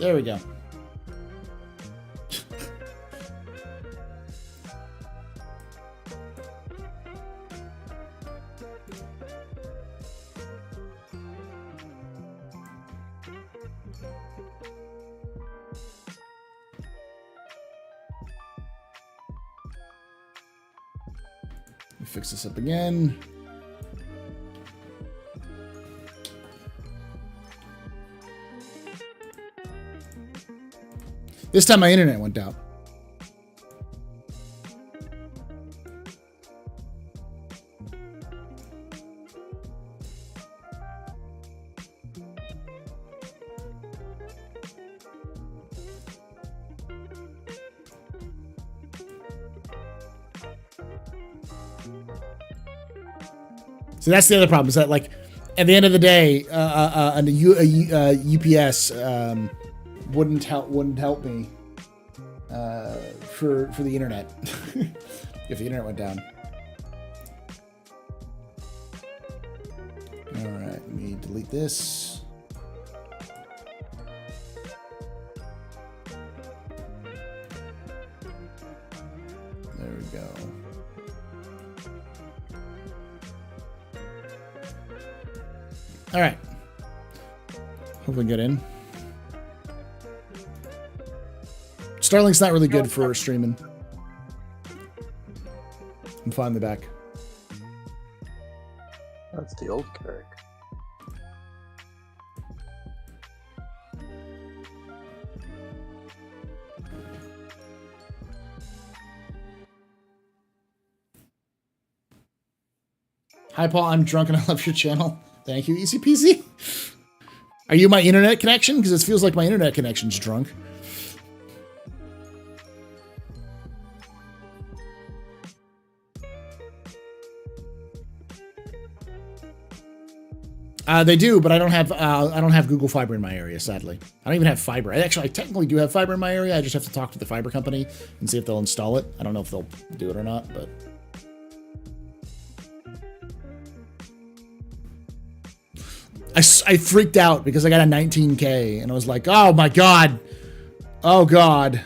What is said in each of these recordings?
There we go. Fix this up again. This time my internet went out. So that's the other problem, is that, like, at the end of the day, UPS wouldn't help me for the internet if the internet went down. All right, let me delete this. There we go. All right. Hope we get in. Starlink's not really good for streaming. I'm finally back. That's the old Carrick. Hi, Paul. I'm drunk and I love your channel. Thank you, easy peasy. Are you my internet connection? Because it feels like my internet connection's drunk. They do, but I don't have Google Fiber in my area, sadly. I don't even have fiber. I technically do have fiber in my area. I just have to talk to the fiber company and see if they'll install it. I don't know if they'll do it or not, but. I freaked out because I got a 19K and I was like, oh my God. Oh God.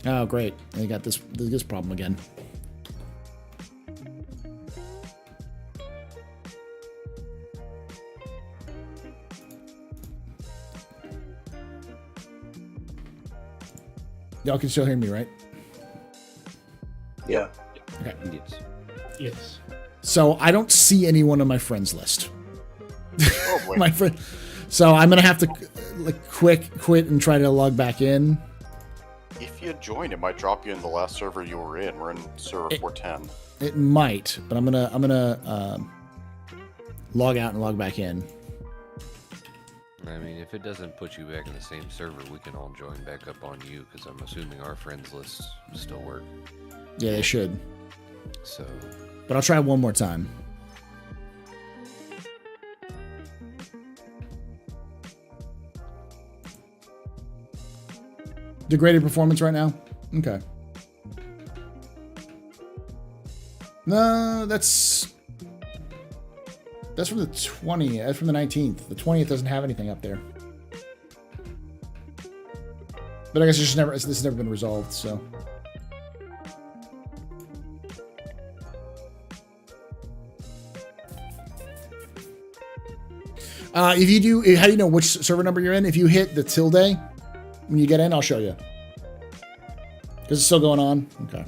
Oh, great. I got this problem again. Y'all can still hear me, right? Yeah. Okay. Yes. Yes. So I don't see anyone on my friends list. Oh boy. My friend. So I'm gonna have to like quit and try to log back in. If you join, it might drop you in the last server you were in. We're in server 410. It might, but I'm gonna log out and log back in. I mean, if it doesn't put you back in the same server, we can all join back up on you, because I'm assuming our friends lists still work. Yeah, they should. So. But I'll try one more time. Degraded performance right now? Okay. No, that's from the 20th. That's from the 19th. The 20th doesn't have anything up there. But I guess this has never been resolved, so. If you do, how do you know which server number you're in? If you hit the tilde when you get in, I'll show you. Because it's still going on? Okay.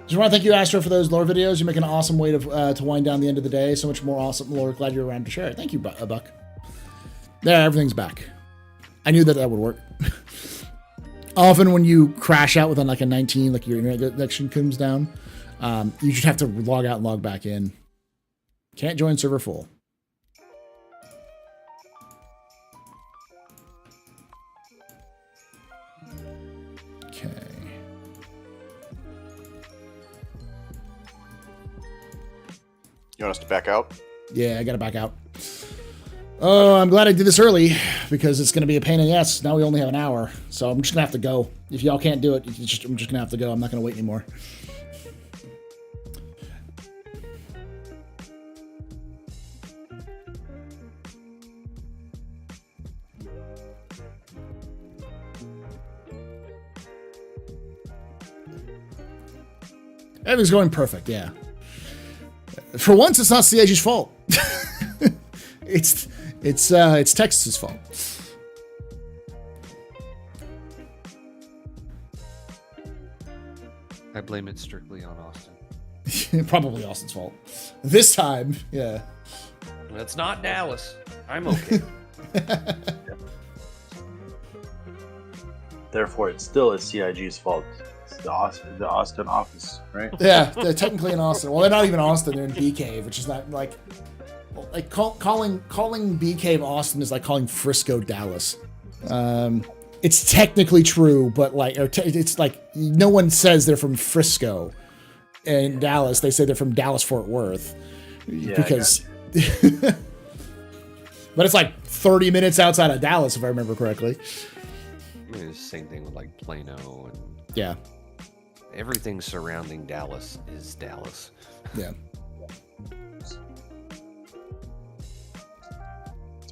Just want to thank you, Astro, for those lore videos. You make an awesome way to wind down the end of the day. So much more awesome lore. Glad you're around to share it. Thank you, Buck. There, everything's back. I knew that would work. Often when you crash out within like a 19, like your internet connection comes down, you just have to log out and log back in. Can't join server full. You want us to back out? Yeah, I gotta back out. Oh, I'm glad I did this early because it's gonna be a pain in the ass. Now we only have an hour, so I'm just gonna have to go. If y'all can't do it, I'm just gonna have to go. I'm not gonna wait anymore. Everything's going perfect, yeah. For once, it's not CIG's fault. It's Texas's fault. I blame it strictly on Austin. Probably Austin's fault. This time, yeah. That's not Dallas. I'm okay. Therefore, it still is CIG's fault. It's the Austin office, right? Yeah, they're technically in Austin. Well, they're not even Austin. They're in Bee Cave, which is not like calling Bee Cave Austin is like calling Frisco Dallas. It's technically true, but it's like no one says they're from Frisco and Dallas. They say they're from Dallas Fort Worth because. But it's like 30 minutes outside of Dallas, if I remember correctly. I mean, it's the same thing with like Plano and Yeah. everything surrounding Dallas is Dallas. Yeah. That's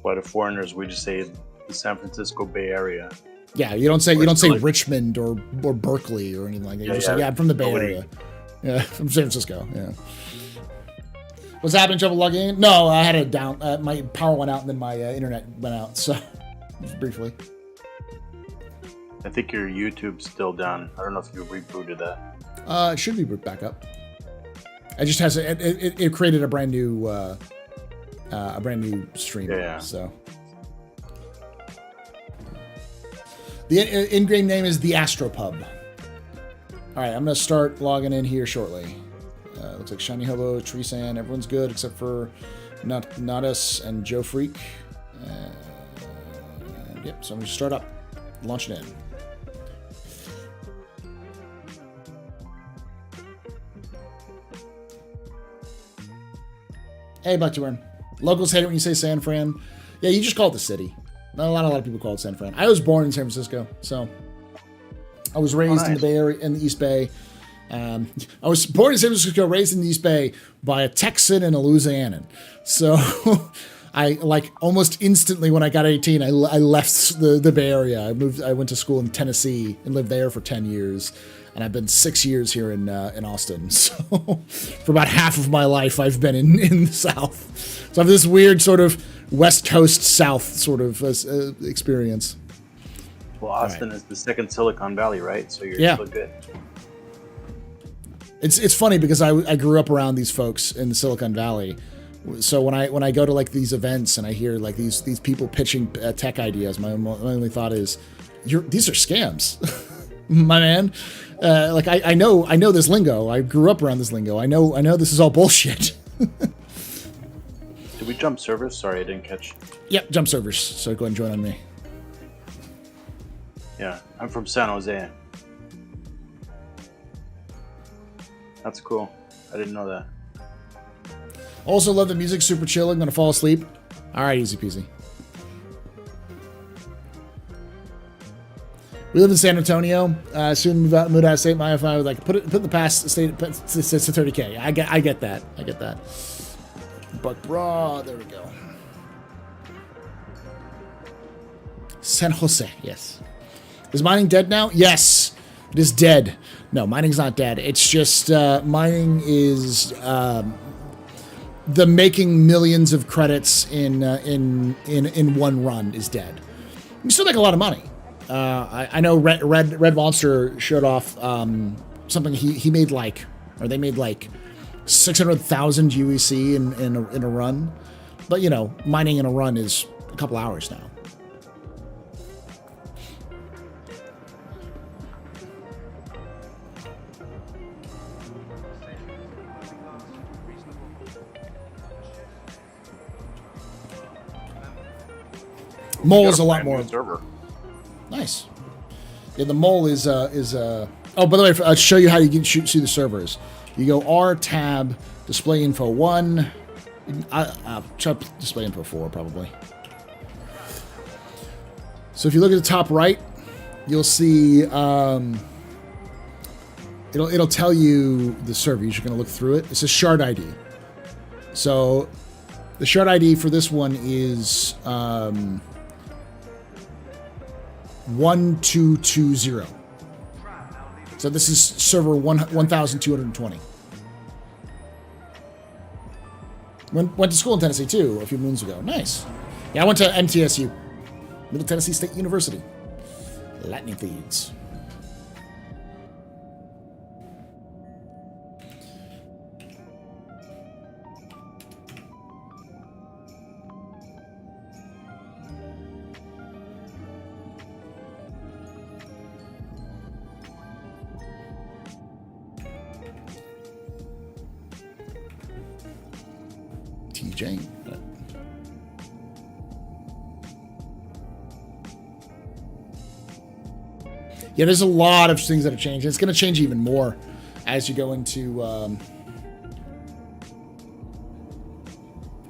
why the foreigners, we just say the San Francisco Bay Area. Yeah, you don't say Richmond or Berkeley or anything like that. You just say, I'm from the Bay Area. Yeah, from San Francisco. Yeah. What's happening? Trouble logging in? No, I had it down. My power went out and then my internet went out. So, just briefly. I think your YouTube's still down. I don't know if you rebooted that. It should be back up. It just has it created a brand new stream. Yeah. So the in-game name is the Astropub. All right, I'm gonna start logging in here shortly. Looks like Shiny Hobo, Tree Sand, everyone's good except for not us and Joe Freak. Yep, so I'm gonna start up, launch it in. Hey, Bucktorn. Locals hate it when you say San Fran. Yeah, you just call it the city. Not a lot of people call it San Fran. I was born in San Francisco, so I was raised in the Bay Area, in the East Bay. I was born in San Francisco, raised in the East Bay by a Texan and a Louisianan. So I almost instantly when I got 18, I left the Bay Area. I went to school in Tennessee and lived there for 10 years. And I've been 6 years here in Austin. So for about half of my life, I've been in the South. So I have this weird sort of West Coast South sort of experience. Well, Austin is the second Silicon Valley, right? So you're still good. It's funny because I grew up around these folks in the Silicon Valley. So when I go to like these events and I hear like these people pitching tech ideas, my only thought is, these are scams, my man. I know this lingo. I grew up around this lingo. I know this is all bullshit. Did we jump servers? Sorry, I didn't catch. Yep, jump servers. So go ahead and join on me. Yeah, I'm from San Jose. That's cool. I didn't know that. Also love the music, super chill. I'm gonna fall asleep. All right, easy peasy. We live in San Antonio. Soon move out of state. My if I would like put the past state to 30K. I get that. I get that. But bro, there we go. San Jose, yes. Is mining dead now? Yes, it is dead. No, mining's not dead. It's just mining is the making millions of credits in one run is dead. You still make a lot of money. I know Red Monster showed off something he made they made like 600,000 UEC in a run, but you know, mining in a run is a couple hours now. Mole is a lot more. Server. Nice. Yeah, the mole is. Oh, by the way, I'll show you how you see the servers. You go R tab Display info 1. I'll try display info 4 probably. So if you look at the top right, you'll see it'll tell you the server. You're just going to look through it. It says shard ID. So the shard ID for this one is 1220. So this is server 1220. Went to school in Tennessee too a few moons ago. Nice. Yeah, I went to MTSU, Middle Tennessee State University. Lightning Thieves. TJ. Yeah, there's a lot of things that have changed. It's going to change even more as you go into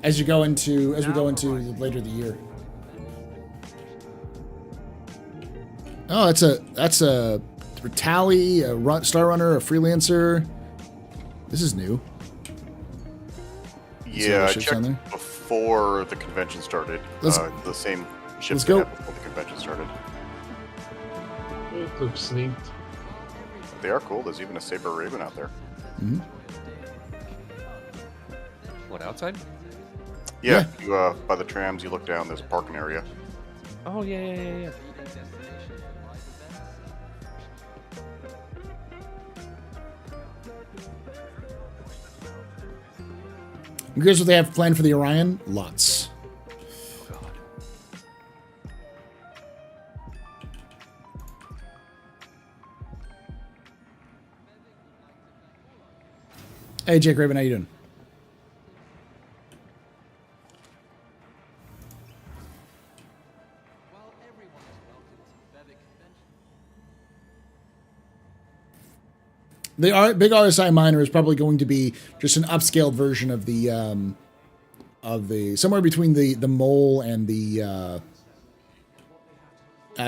as we go into later the year. Oh, that's a Tally, a Star Runner, a Freelancer. This is new. Yeah, I checked before the convention started. The same ships we had before the convention started. It looks neat. They are cool. There's even a Saber Raven out there. Mm-hmm. What, outside? Yeah. You, by the trams, you look down. There's a parking area. Oh yeah. And here's what they have planned for the Orion. Lots. Oh God. Hey, Jake Raven, how you doing? The big RSI miner is probably going to be just an upscaled version of the somewhere between the mole and the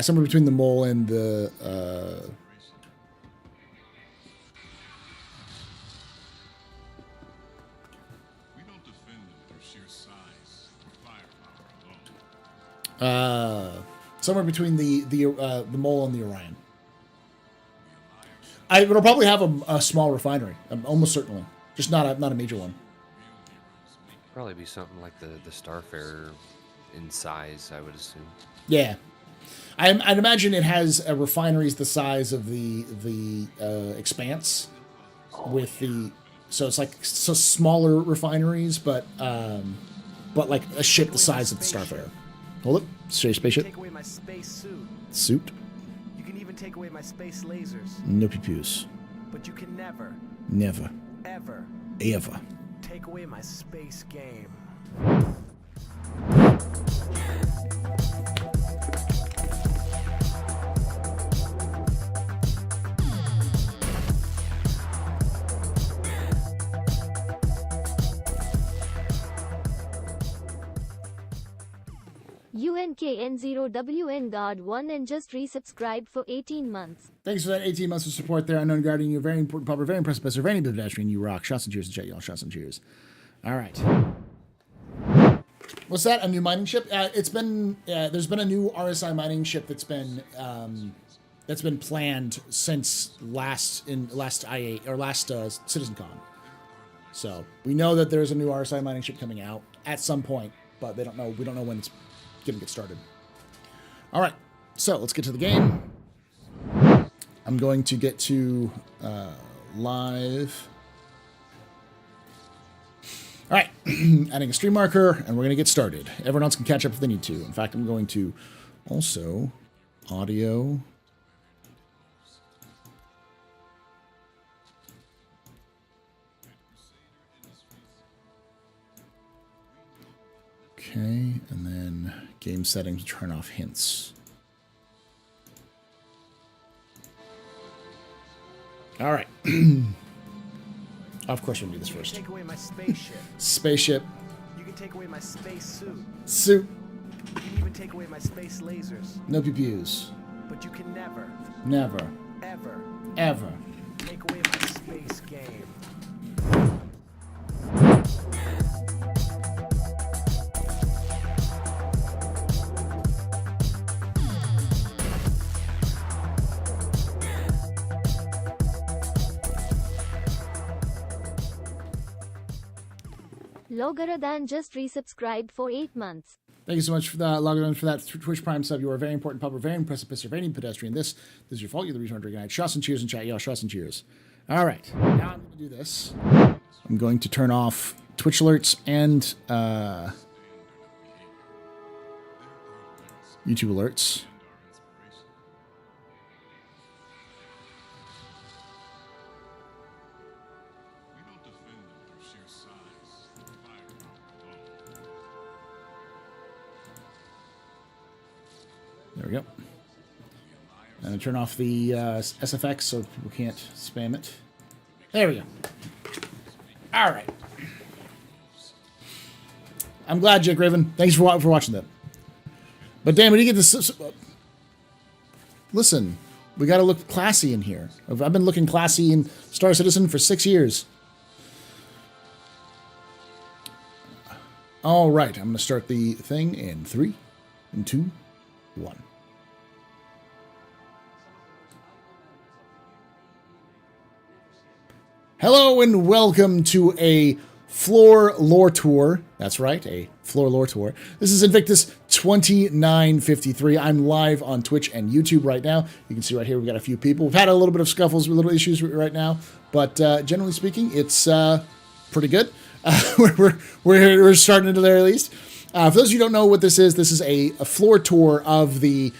somewhere between the mole and the somewhere between the mole and the Orion. It'll probably have a small refinery, almost certainly, just not a major one. Probably be something like the Starfarer in size, I would assume. Yeah, I'd imagine it has refineries the size of the Expanse, with the so it's like smaller refineries, but like a ship the size of the Starfarer. Hold it, spaceship. Take away my space Suit. You can even take away my space lasers. No pupus. But you can never, ever take away my space game. UNKN0WN Guard 1 and just resubscribed for 18 months. Thanks for that 18 months of support there, Unknown Guardian. You're very important, Pupper, very impressive, Professor, very pedestrian. You rock. Shots and cheers in chat, y'all. Shots and cheers. All right. What's that? A new mining ship? There's been a new RSI mining ship that's been planned since last I8 or last CitizenCon. So we know that there's a new RSI mining ship coming out at some point, but we don't know when it's going to get started. All right, so let's get to the game. I'm going to get to live. All right, adding a stream marker, and we're going to get started. Everyone else can catch up if they need to. In fact, I'm going to also audio. Okay, and then game settings, turn off hints. All right. Of course, we're gonna do this You can first. take away my spaceship. Spaceship. You can take away my space suit. Suit. You can even take away my space lasers. No PPUs. But you can never, Never. ever Ever. take away my space game. Logarithan just resubscribed for 8 months. Thank you so much for that, Logarithan, for that Twitch Prime sub. You are a very important public, very impressive, persevering pedestrian. This is your fault. You're the reason I'm drinking tonight. Shots and cheers in chat. Y'all, shots and cheers. All right. Now I'm going to do this. I'm going to turn off Twitch alerts and YouTube alerts. There we go. And I turn off the SFX so people can't spam it. There we go. All right. I'm glad, Jake Raven. Thanks for watching that. But damn, we didn't get this. Listen, we got to look classy in here. I've been looking classy in Star Citizen for 6 years. All right, I'm going to start the thing in 3, 2, 1. Hello and welcome to a floor lore tour. That's right, a floor lore tour. This is Invictus 2953. I'm live on Twitch and YouTube right now. You can see right here we've got a few people. We've had a little bit of scuffles, little issues right now, but generally speaking, it's pretty good. We're starting into there at least. For those of you who don't know what this is a floor tour of the...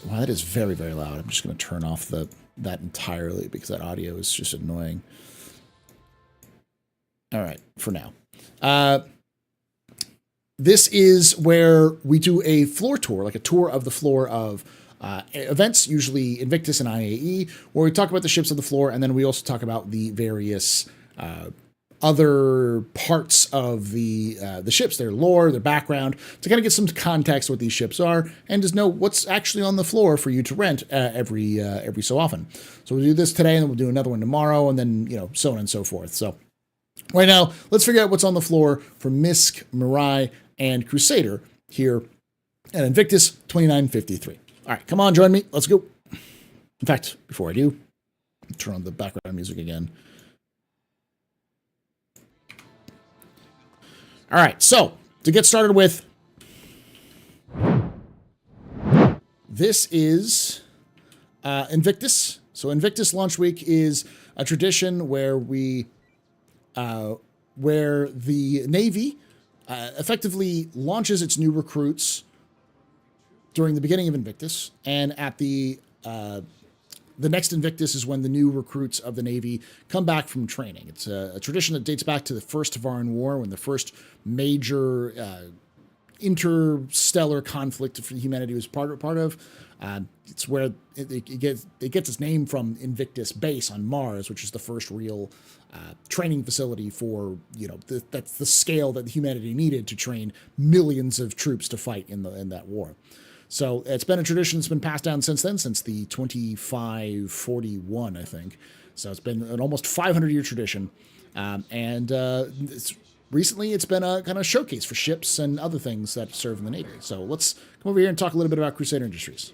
Wow, that is very, very loud. I'm just going to turn off that entirely because that audio is just annoying. All right, for now. This is where we do a floor tour, like a tour of the floor of events, usually Invictus and IAE, where we talk about the ships of the floor, and then we also talk about the various other parts of the ships, their lore, their background, to kind of get some context what these ships are, and just know what's actually on the floor for you to rent every so often. So we'll do this today, and then we'll do another one tomorrow, and then so on and so forth. So right now, let's figure out what's on the floor for MISC, Mirai, and Crusader here at Invictus 2953. All right, come on, join me. Let's go. In fact, before I do, turn on the background music again. All right, so to get started with, this is Invictus. So Invictus Launch Week is a tradition where where the Navy effectively launches its new recruits during the beginning of Invictus, and at the next Invictus is when the new recruits of the Navy come back from training. It's a tradition that dates back to the First Tavaran War, when the first major interstellar conflict humanity was part of. It's where it gets its name from Invictus Base on Mars, which is the first real training facility for, that's the scale that humanity needed to train millions of troops to fight in that war. So it's been a tradition that's been passed down since then, since the 2541, I think. So it's been an almost 500-year tradition. Recently it's been a kind of showcase for ships and other things that serve in the Navy. So let's come over here and talk a little bit about Crusader Industries.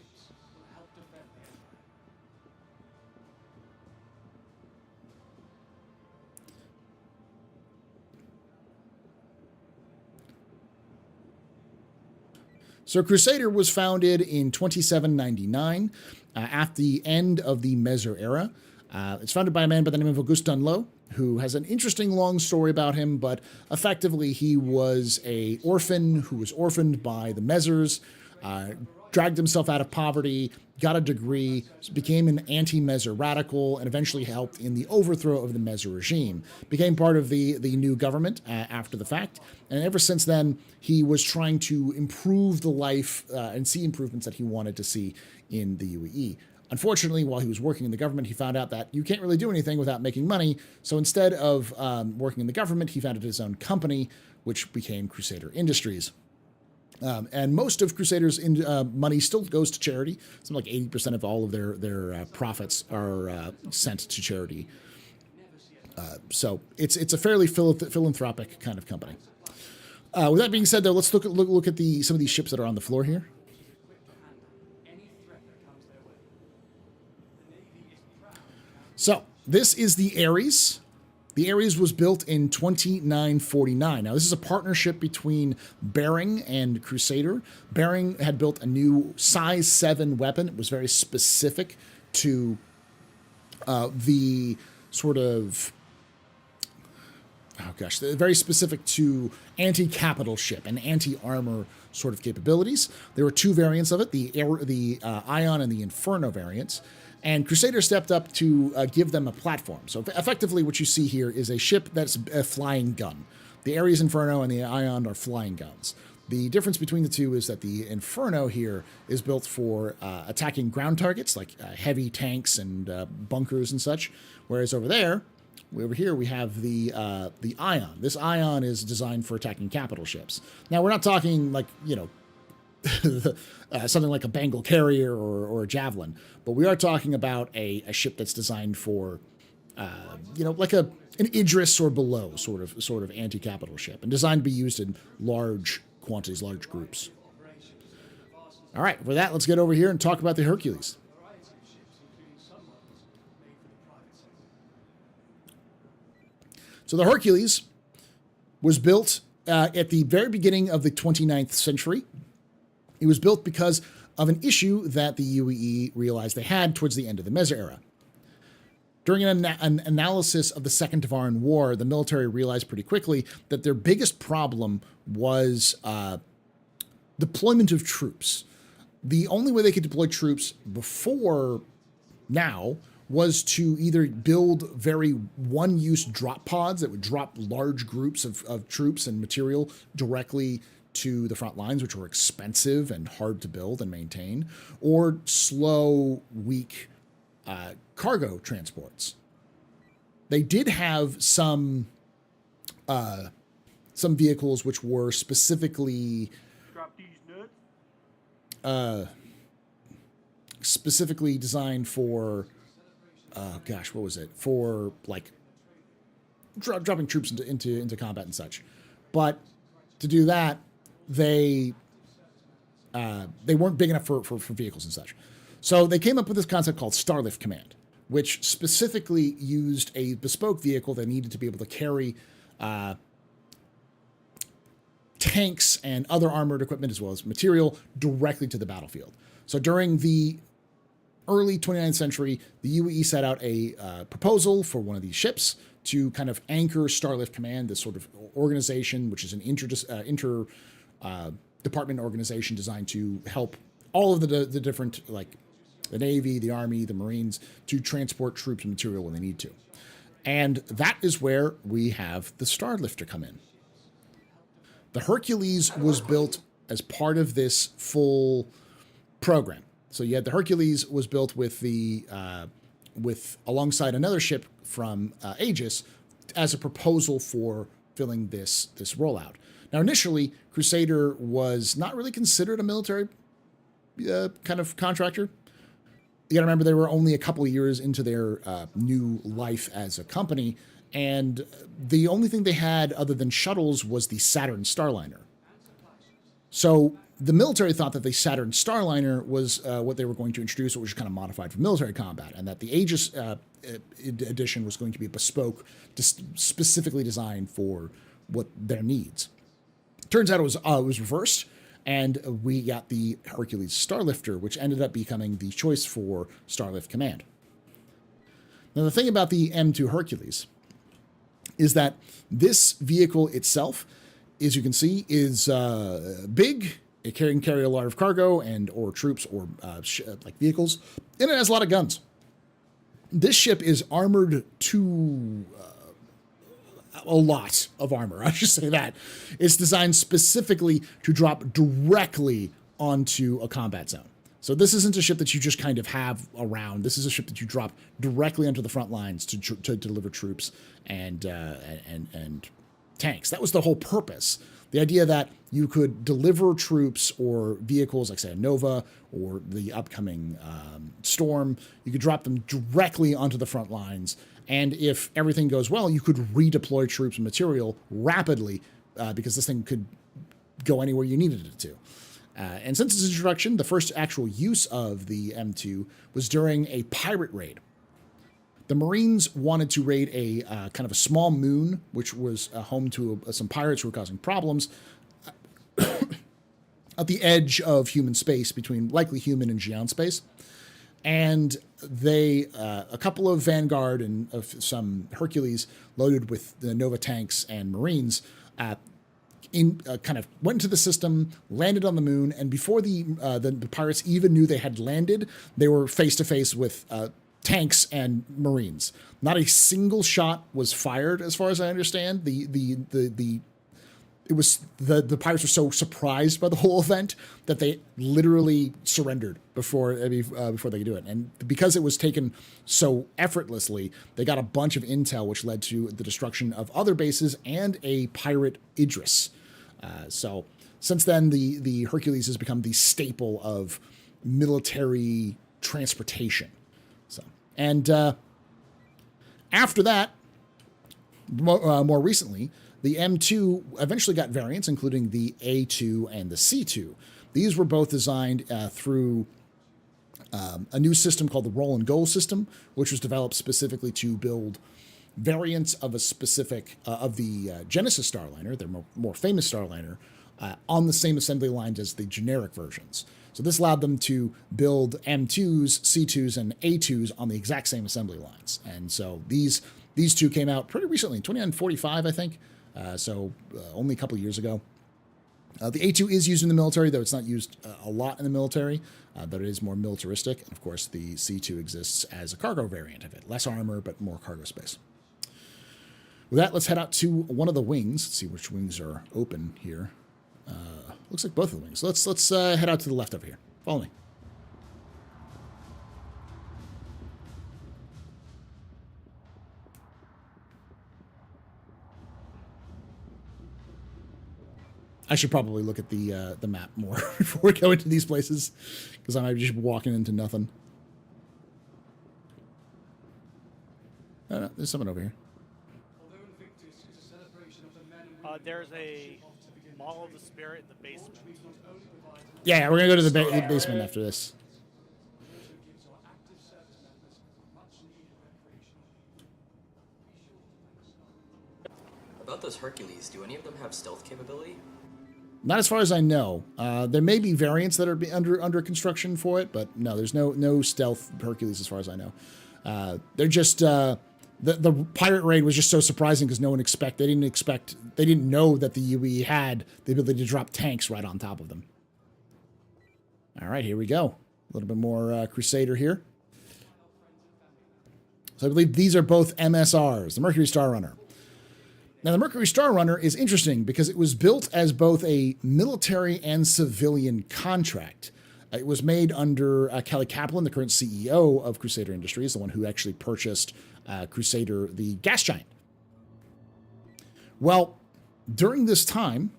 So Crusader was founded in 2799 at the end of the Mezzer era. It's founded by a man by the name of Auguste Dunlot, who has an interesting long story about him, but effectively he was an orphan who was orphaned by the Mezzers, dragged himself out of poverty, got a degree, became an anti-Mezzer radical, and eventually helped in the overthrow of the Mezzer regime. Became part of the new government after the fact, and ever since then, he was trying to improve the life and see improvements that he wanted to see in the UAE. Unfortunately, while he was working in the government, he found out that you can't really do anything without making money. So instead of working in the government, he founded his own company, which became Crusader Industries. And most of Crusader's money still goes to charity. Something like 80% of all of their profits are sent to charity. So it's a fairly philanthropic kind of company. With that being said, though, let's look at some of these ships that are on the floor here. So this is the Ares. The Ares was built in 2949. Now, this is a partnership between Bering and Crusader. Bering had built a new size 7 weapon. It was very specific to the sort of, very specific to anti-capital ship and anti-armor sort of capabilities. There were 2 variants of it, the Ion and the Inferno variants. And Crusader stepped up to give them a platform. So effectively what you see here is a ship that's a flying gun. The Ares Inferno and the Ion are flying guns. The difference between the two is that the Inferno here is built for attacking ground targets like heavy tanks and bunkers and such, whereas over here we have the Ion. This Ion is designed for attacking capital ships. Now we're not talking like, something like a Bengal carrier or a Javelin, but we are talking about a ship that's designed for, like an Idris or below sort of anti-capital ship, and designed to be used in large quantities, large groups. All right, for that, let's get over here and talk about the Hercules. So the Hercules was built at the very beginning of the 29th century. It was built because of an issue that the UEE realized they had towards the end of the Meza era. During an analysis of the Second Tavaran War, the military realized pretty quickly that their biggest problem was deployment of troops. The only way they could deploy troops before now was to either build very one-use drop pods that would drop large groups of troops and material directly to the front lines, which were expensive and hard to build and maintain, or slow, weak cargo transports. They did have some vehicles which were specifically designed for what was it? For like dropping troops into combat and such. But to do that, they weren't big enough for vehicles and such. So they came up with this concept called Starlift Command, which specifically used a bespoke vehicle that needed to be able to carry tanks and other armored equipment as well as material directly to the battlefield. So during the early 29th century, the UEE set out a proposal for one of these ships to kind of anchor Starlift Command, this sort of organization, which is an inter-department organization designed to help all of the different, like the Navy, the Army, the Marines, to transport troops and material when they need to. And that is where we have the Starlifter come in. The Hercules was built as part of this full program. So you had the Hercules was built with alongside another ship from Aegis as a proposal for filling this rollout. Now, initially, Crusader was not really considered a military kind of contractor. You got to remember they were only a couple of years into their new life as a company, and the only thing they had other than shuttles was the Saturn Starliner. So the military thought that the Saturn Starliner was what they were going to introduce, which was kind of modified for military combat, and that the Aegis edition was going to be bespoke, specifically designed for what their needs. Turns out it was reversed, and we got the Hercules Starlifter, which ended up becoming the choice for Starlift Command. Now, the thing about the M2 Hercules is that this vehicle itself, as you can see, is big. It can carry a lot of cargo or troops or like vehicles, and it has a lot of guns. This ship is armored to a lot of armor. I should say that. It's designed specifically to drop directly onto a combat zone. So this isn't a ship that you just kind of have around. This is a ship that you drop directly onto the front lines to deliver troops and tanks. That was the whole purpose. The idea that you could deliver troops or vehicles, like say a Nova or the upcoming Storm, you could drop them directly onto the front lines. And if everything goes well, you could redeploy troops and material rapidly because this thing could go anywhere you needed it to. And since its introduction, the first actual use of the M2 was during a pirate raid. The Marines wanted to raid a kind of a small moon, which was home to some pirates who were causing problems at the edge of human space, between likely human and Geon space. And they, a couple of Vanguard and some Hercules loaded with the Nova tanks and Marines, kind of went into the system, landed on the moon, and before the pirates even knew they had landed, they were face to face with tanks and Marines. Not a single shot was fired, as far as I understand. The pirates were so surprised by the whole event that they literally surrendered before they could do it. And because it was taken so effortlessly, they got a bunch of intel, which led to the destruction of other bases and a pirate Idris. So since then, the Hercules has become the staple of military transportation. So, and after that, more recently, the M2 eventually got variants, including the A2 and the C2. These were both designed through a new system called the Roll and Goal system, which was developed specifically to build variants of a specific, of the Genesis Starliner, their more famous Starliner, on the same assembly lines as the generic versions. So this allowed them to build M2s, C2s, and A2s on the exact same assembly lines. And so these two came out pretty recently, 2945, I think. Only a couple years ago. The A2 is used in the military, though it's not used a lot in the military, but it is more militaristic. And of course, the C2 exists as a cargo variant of it. Less armor, but more cargo space. With that, let's head out to one of the wings. Let's see which wings are open here. Looks like both of the wings. Let's head out to the left over here. Follow me. I should probably look at the map more before we go into these places, because I might just be walking into nothing. Oh, no, there's someone over here. There's a Mall of the Spirit in the basement. Yeah, we're gonna go to the basement after this. About those Hercules, do any of them have stealth capability? Not as far as I know. There may be variants that are under construction for it, but no, there's no stealth Hercules as far as I know. They're just the pirate raid was just so surprising because they didn't know that the UE had the ability to drop tanks right on top of them. All right, here we go. A little bit more Crusader here. So I believe these are both MSRs, the Mercury Star Runner. Now, the Mercury Star Runner is interesting because it was built as both a military and civilian contract. It was made under Kelly Kaplan, the current CEO of Crusader Industries, the one who actually purchased Crusader, the gas giant. Well, during this time,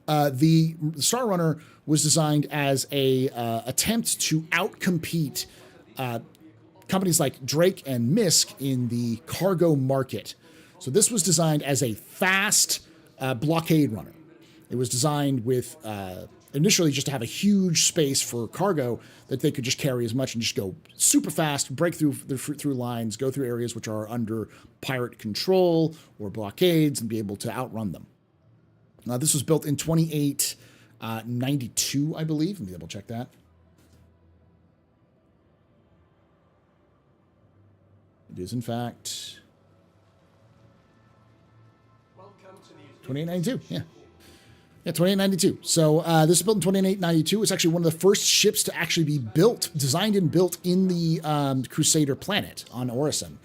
the Star Runner was designed as a attempt to outcompete companies like Drake and MISC in the cargo market. So this was designed as a fast blockade runner. It was designed with initially just to have a huge space for cargo that they could just carry as much and just go super fast, break through lines, go through areas which are under pirate control or blockades and be able to outrun them. This was built in 2892, I believe. Let me double check that. It is, in fact, 2892, yeah. Yeah, 2892. So this was built in 2892. It's actually one of the first ships to actually be built, designed and built in the Crusader planet on Orison.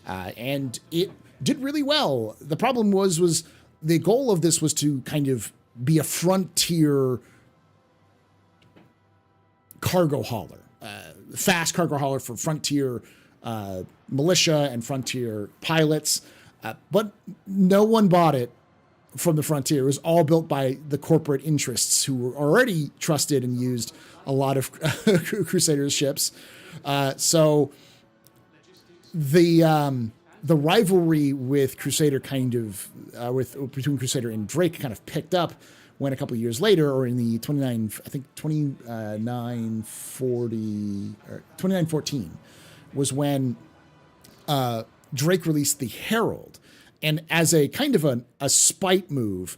And it did really well. The problem was the goal of this was to kind of be a frontier cargo hauler, fast cargo hauler for frontier militia and frontier pilots. But no one bought it from the frontier. It was all built by the corporate interests who were already trusted and used a lot of Crusader's ships. So the rivalry with Crusader between Crusader and Drake kind of picked up when a couple of years later, or in the 2914, was when Drake released the Herald. And as a kind of a spite move,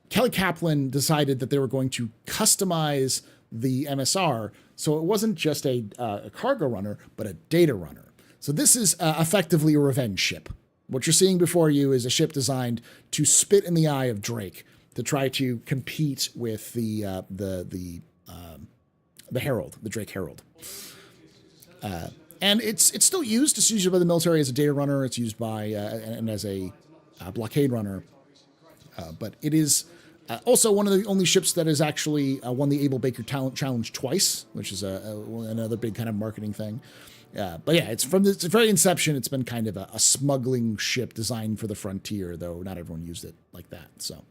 Kelly Kaplan decided that they were going to customize the MSR so it wasn't just a cargo runner, but a data runner. So this is effectively a revenge ship. What you're seeing before you is a ship designed to spit in the eye of Drake to try to compete with the Herald, the Drake Herald. And it's still used. It's used by the military as a data runner. It's used by and as a blockade runner. But it is also one of the only ships that has actually won the Able Baker Talent Challenge twice, which is another big kind of marketing thing. But yeah, it's from its very inception. It's been kind of a smuggling ship designed for the frontier, though not everyone used it like that. So,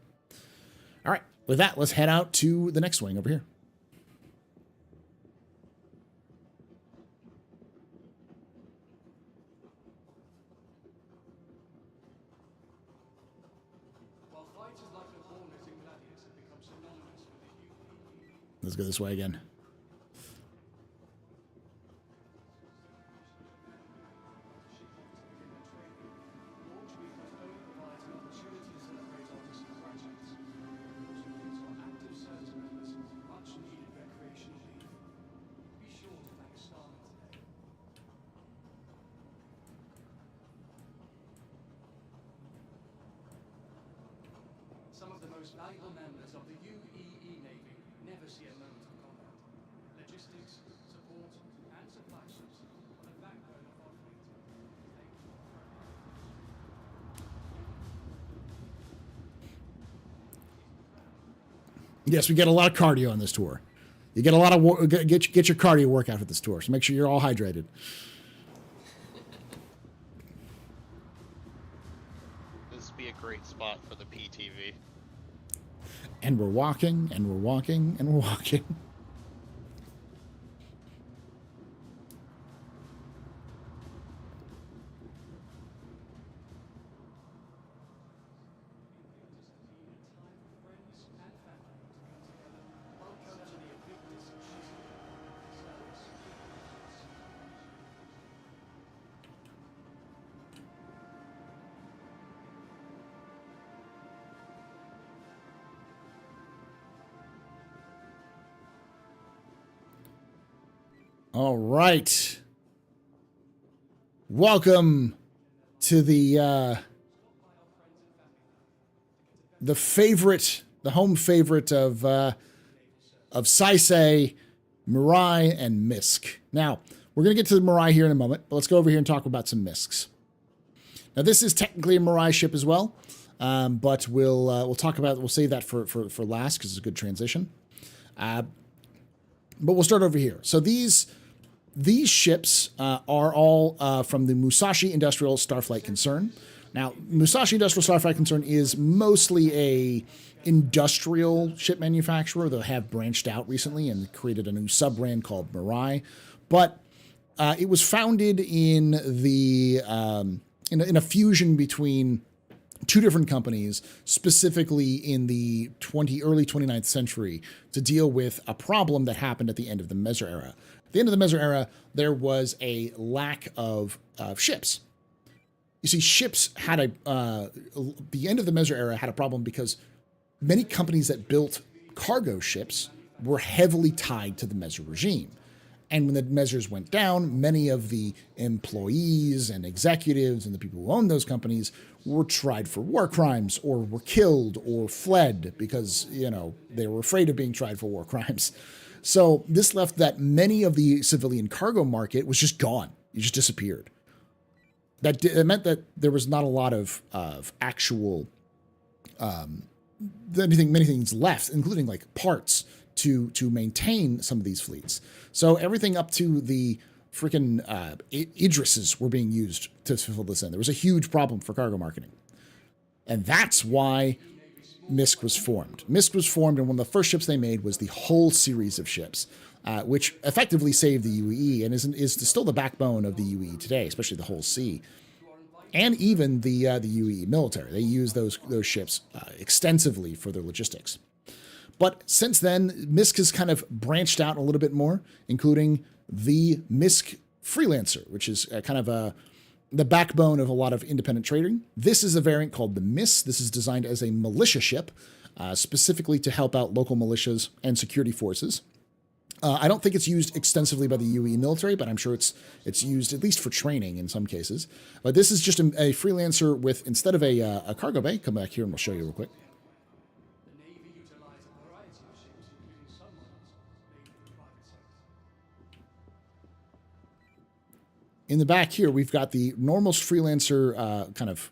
all right, with that, let's head out to the next wing over here. Let's go this way again. Some of the most valuable members of the UEE Navy never see a moment of combat. Logistics, support, and supply ships are the backbone of our fleet. Yes, we get a lot of cardio on this tour. You get a lot of get your cardio workout at this tour, so make sure you're all hydrated. This would be a great spot for the PTV. And we're walking, and we're walking, and we're walking. All right. Welcome to the home favorite of Saisei, Mirai, and MISC. Now, we're going to get to the Mirai here in a moment, but let's go over here and talk about some MISCs. Now, this is technically a Mirai ship as well, but we'll save that for last because it's a good transition. But we'll start over here. So these ships are all from the Musashi Industrial Starflight Concern. Now, Musashi Industrial Starflight Concern is mostly a industrial ship manufacturer. They have branched out recently and created a new sub-brand called Mirai. But it was founded in a fusion between two different companies, specifically in the early 29th century, to deal with a problem that happened at the end of the Meser era. At the end of the Meser era, there was a lack of ships. You see, ships had the end of the Meser era had a problem because many companies that built cargo ships were heavily tied to the Meser regime. And when the Mesers went down, many of the employees and executives and the people who owned those companies were tried for war crimes or were killed or fled because, they were afraid of being tried for war crimes. So this left that many of the civilian cargo market was just gone. It just disappeared. It meant that there was not a lot of actual many things left, including like parts to maintain some of these fleets. So everything up to the freaking Idrises were being used to fill this in. There was a huge problem for cargo marketing. And that's why MISC was formed. MISC was formed, and one of the first ships they made was the whole series of ships, which effectively saved the UEE and is still the backbone of the UEE today, especially the whole sea. And even the UEE military. They use those ships extensively for their logistics. But since then, MISC has kind of branched out a little bit more, including the MISC Freelancer, which is kind of the backbone of a lot of independent trading. This is a variant called the MISC. This is designed as a militia ship, specifically to help out local militias and security forces. I don't think it's used extensively by the UAE military, but I'm sure it's used at least for training in some cases. But this is just a freelancer with, instead of a cargo bay, come back here and we'll show you real quick. The Navy utilized a variety of ships, including some models made for the private sector. In the back here, we've got the normal freelancer kind of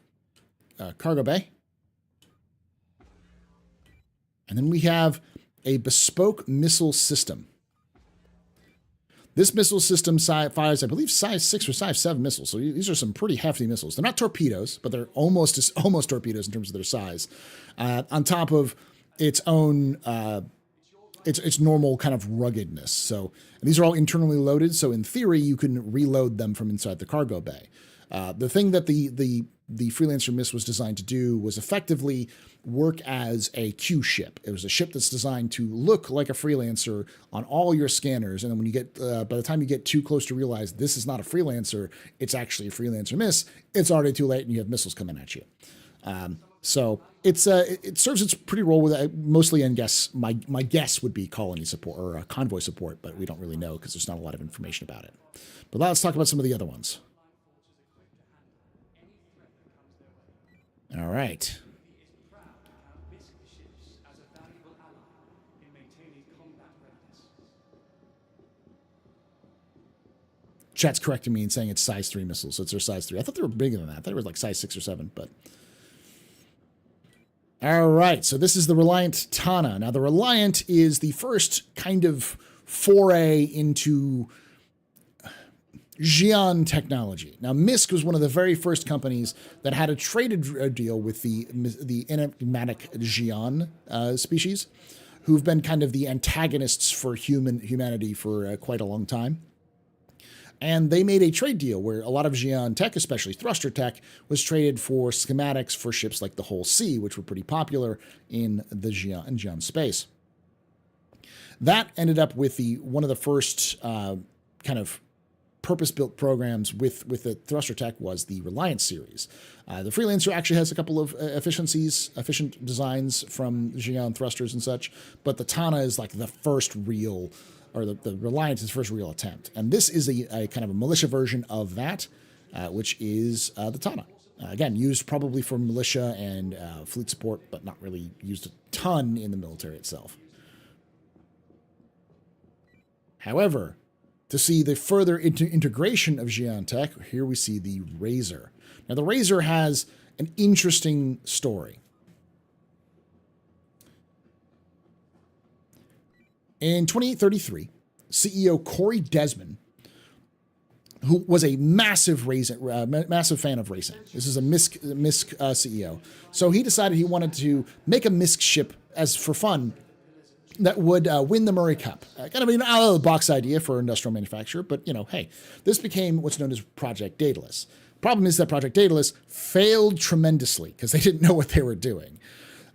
cargo bay. And then we have a bespoke missile system. This missile system fires, I believe, size 6 or size 7 missiles. So these are some pretty hefty missiles. They're not torpedoes, but they're almost torpedoes in terms of their size. On top of its own, its normal kind of ruggedness. So these are all internally loaded. So in theory, you can reload them from inside the cargo bay. The thing that the Freelancer MISC was designed to do was effectively work as a Q ship. It was a ship that's designed to look like a Freelancer on all your scanners. And then when you get, by the time you get too close to realize this is not a Freelancer, it's actually a Freelancer MISC, it's already too late and you have missiles coming at you. So it serves its pretty role with mostly, and my guess would be colony support or convoy support, but we don't really know because there's not a lot of information about it. But let's talk about some of the other ones. All right. Chat's correcting me and saying it's size 3 missiles, so it's their size 3. I thought they were bigger than that. I thought it was like size 6 or 7, but... All right, so this is the Reliant Tana. Now, the Reliant is the first kind of foray into Xi'an technology. Now, MISC was one of the very first companies that had a traded deal with the enigmatic Xi'an species, who've been kind of the antagonists for humanity for quite a long time. And they made a trade deal where a lot of Xi'an tech, especially thruster tech, was traded for schematics for ships like the Whole Sea, which were pretty popular in the Xi'an space. That ended up with one of the first kind of purpose-built programs with the thruster tech was the Reliant series. The Freelancer actually has a couple of efficient designs from Xi'an thrusters and such, but the Tana is like the first real, or the Reliant is the first real attempt. And this is a kind of a militia version of that, which is the Tana. Again, used probably for militia and fleet support, but not really used a ton in the military itself. However, to see the further integration of Xi'an tech, here we see the Razor. Now, the Razor has an interesting story. In 2833, CEO Corey Desmond, who was a massive fan of racing. This is a MISC CEO. So he decided he wanted to make a MISC ship as for fun that would win the Murray Cup. Kind of an out-of-the-box idea for industrial manufacturer, but, you know, hey, this became what's known as Project Daedalus. Problem is that Project Daedalus failed tremendously because they didn't know what they were doing.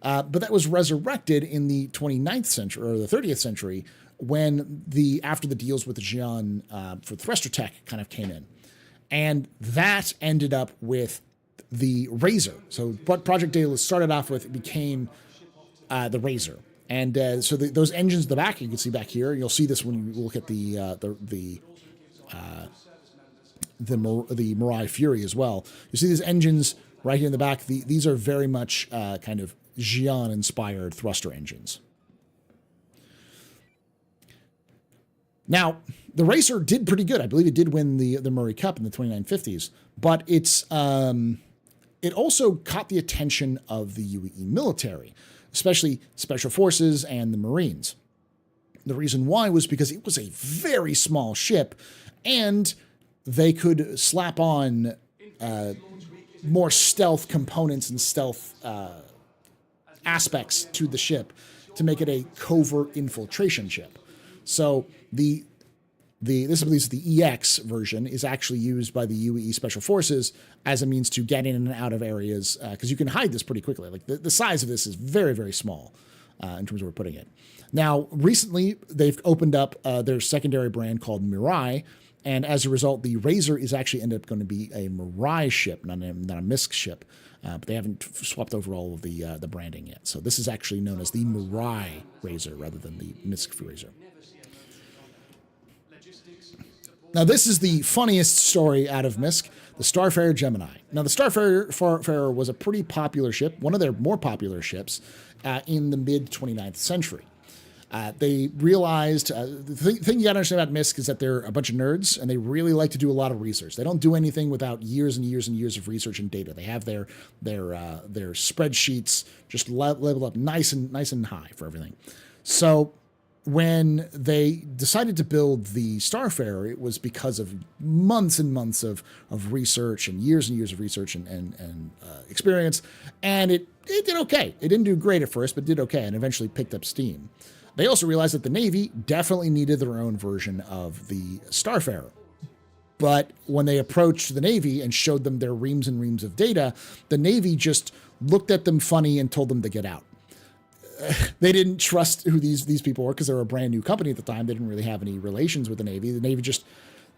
But that was resurrected in the 29th century, or the 30th century, when after the deals with the Xi'an for thruster tech kind of came in. And that ended up with the Razor. So what Project Daedalus started off with became the Razor. And so those engines in the back, you can see back here. You'll see this when you look at the Mirai Fury as well. You see these engines right here in the back. These are very much kind of Xi'an-inspired thruster engines. Now, the Racer did pretty good. I believe it did win the Murray Cup in the 2950s, but it also caught the attention of the UAE military, especially Special Forces and the Marines. The reason why was because it was a very small ship, and they could slap on more stealth components and stealth aspects to the ship to make it a covert infiltration ship. So this I believe is the EX version is actually used by the UE Special Forces as a means to get in and out of areas, because you can hide this pretty quickly. Like the size of this is very, very small in terms of where we're putting it. Now, recently, they've opened up their secondary brand called Mirai, and as a result, the Razor is actually ended up going to be a Mirai ship, not a MISC ship, but they haven't swapped over all of the branding yet. So this is actually known as the Mirai Razor rather than the MISC Razor. Now, this is the funniest story out of MISC, the Starfarer Gemini. Now, the Starfarer was a pretty popular ship, one of their more popular ships in the mid-29th century. They realized, the thing you got to understand about MISC is that they're a bunch of nerds, and they really like to do a lot of research. They don't do anything without years and years and years of research and data. They have their spreadsheets just labeled up nice and high for everything. So when they decided to build the Starfarer, it was because of months and months of research and years of research and experience, and it did okay. It didn't do great at first, but did okay, and eventually picked up steam. They also realized that the Navy definitely needed their own version of the Starfarer. But when they approached the Navy and showed them their reams and reams of data, the Navy just looked at them funny and told them to get out. They didn't trust who these people were because they were a brand new company at the time. They didn't really have any relations with the Navy. The Navy just,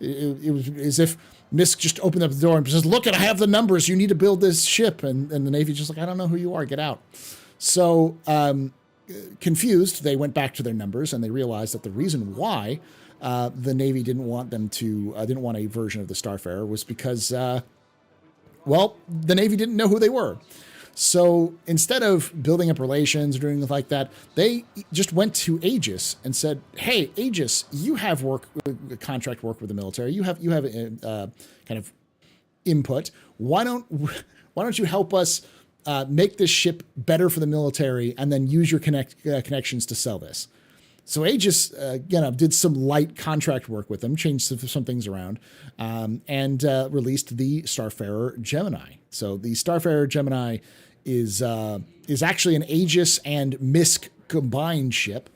it was as if MISC just opened up the door and says, look, I have the numbers. You need to build this ship. And the Navy just like, I don't know who you are. Get out. So confused, they went back to their numbers and they realized that the reason why the Navy didn't want them to, didn't want a version of the Starfarer was because, well, the Navy didn't know who they were. So instead of building up relations or doing like that, they just went to Aegis and said, "Hey, Aegis, you have contract work with the military. You have kind of input. Why don't you help us make this ship better for the military and then use your connections to sell this?" So Aegis, did some light contract work with them, changed some things around, and released the Starfarer Gemini. So the Starfarer Gemini is actually an Aegis and MISC combined ship.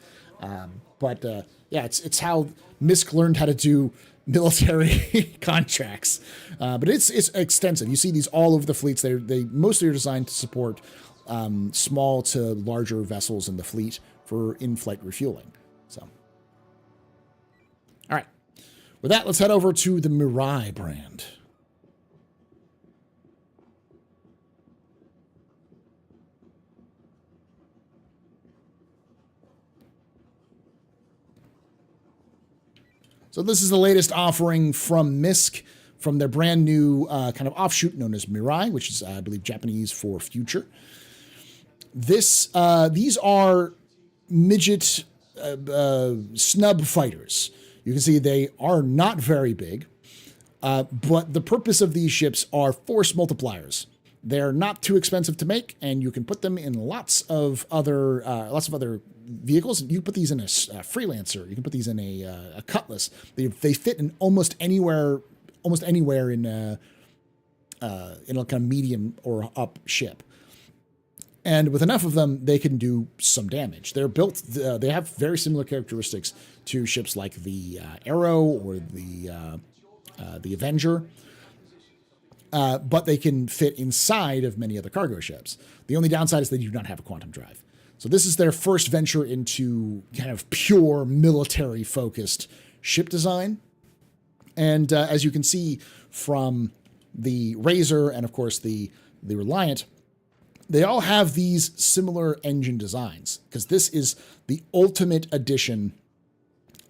It's how MISC learned how to do military contracts. But it's extensive. You see these all over the fleets. They mostly are designed to support small to larger vessels in the fleet for in-flight refueling. So, all right. With that, let's head over to the Mirai brand. So this is the latest offering from MISC, from their brand new kind of offshoot known as Mirai, which is, I believe, Japanese for future. These are midget snub fighters. You can see they are not very big, but the purpose of these ships are force multipliers. They're not too expensive to make, and you can put them in lots of other vehicles. You can put these in a Freelancer. You can put these in a Cutlass. They fit in almost anywhere in a kind of medium or up ship. And with enough of them, they can do some damage. They're built. They have very similar characteristics to ships like the Arrow or the Avenger. But they can fit inside of many other cargo ships. The only downside is they do not have a quantum drive. So this is their first venture into kind of pure military-focused ship design. And as you can see from the Razor and, of course, the Reliant, they all have these similar engine designs, because this is the ultimate addition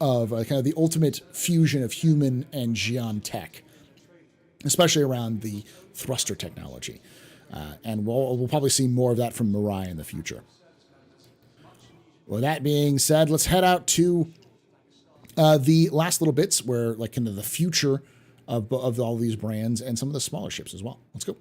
of kind of the ultimate fusion of human and Geon tech, especially around the thruster technology. And we'll probably see more of that from Mirai in the future. Well, that being said, let's head out to the last little bits where, like, kind of the future of all these brands and some of the smaller ships as well. Let's go.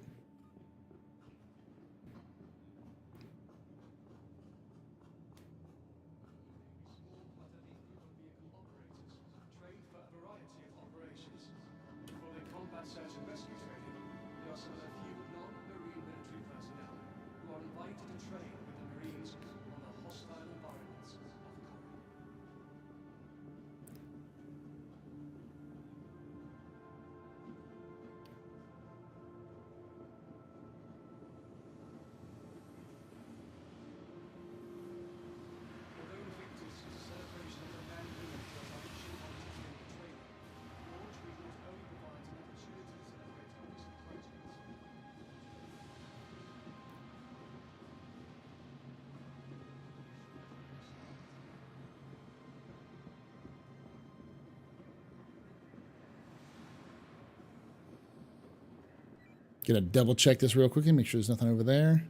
Gonna double check this real quickly, make sure there's nothing over there.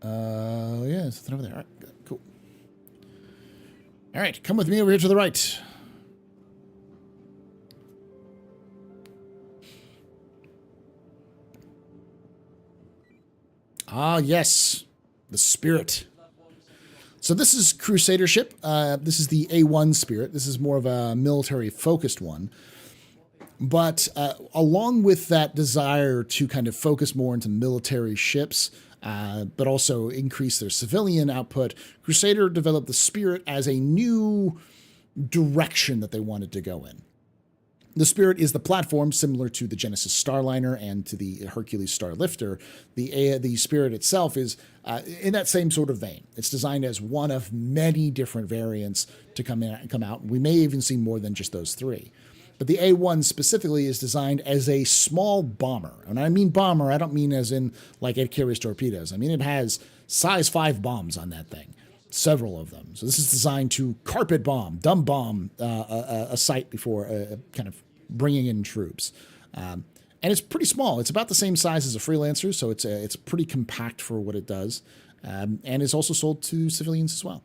Yeah, there's nothing over there. All right, good, cool. All right, come with me over here to the right. Ah, yes, the Spirit. So this is Crusader ship. This is the A1 Spirit. This is more of a military-focused one. But along with that desire to kind of focus more into military ships, but also increase their civilian output, Crusader developed the Spirit as a new direction that they wanted to go in. The Spirit is the platform similar to the Genesis Starliner and to the Hercules Starlifter. The Spirit itself is in that same sort of vein. It's designed as one of many different variants to come out. We may even see more than just those three. But the A1 specifically is designed as a small bomber. And I mean bomber, I don't mean as in like it carries torpedoes. I mean it has size 5 bombs on that thing. Several of them. So this is designed to carpet bomb, dumb bomb a site before kind of bringing in troops. And it's pretty small. It's about the same size as a Freelancer, so it's pretty compact for what it does. And it's also sold to civilians as well.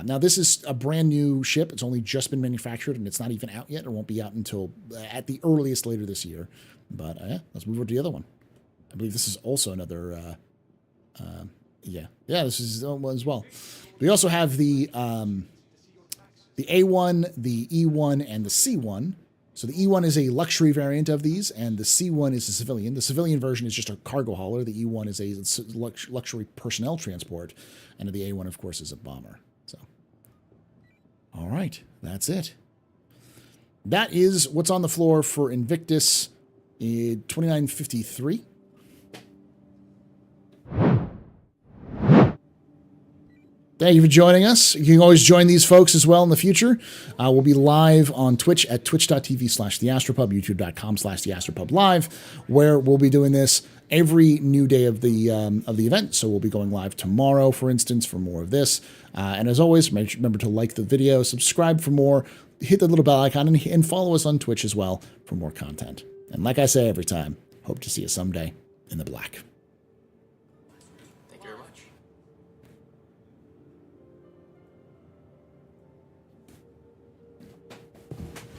Now, this is a brand new ship. It's only just been manufactured, and it's not even out yet. It won't be out until at the earliest later this year. But yeah, let's move over to the other one. I believe this is also another... yeah, this is one as well. We also have the A1, the E1, and the C1. So the E1 is a luxury variant of these, and the C1 is a civilian. The civilian version is just a cargo hauler. The E1 is a luxury personnel transport, and the A1, of course, is a bomber. So, all right, that's it. That is what's on the floor for Invictus 2953. Thank you for joining us. You can always join these folks as well in the future. We'll be live on Twitch at twitch.tv/theastropub, youtube.com/theastropub live, where we'll be doing this every new day of the event. So we'll be going live tomorrow, for instance, for more of this. And as always, remember to like the video, subscribe for more, hit the little bell icon, and follow us on Twitch as well for more content. And like I say every time, hope to see you someday in the black.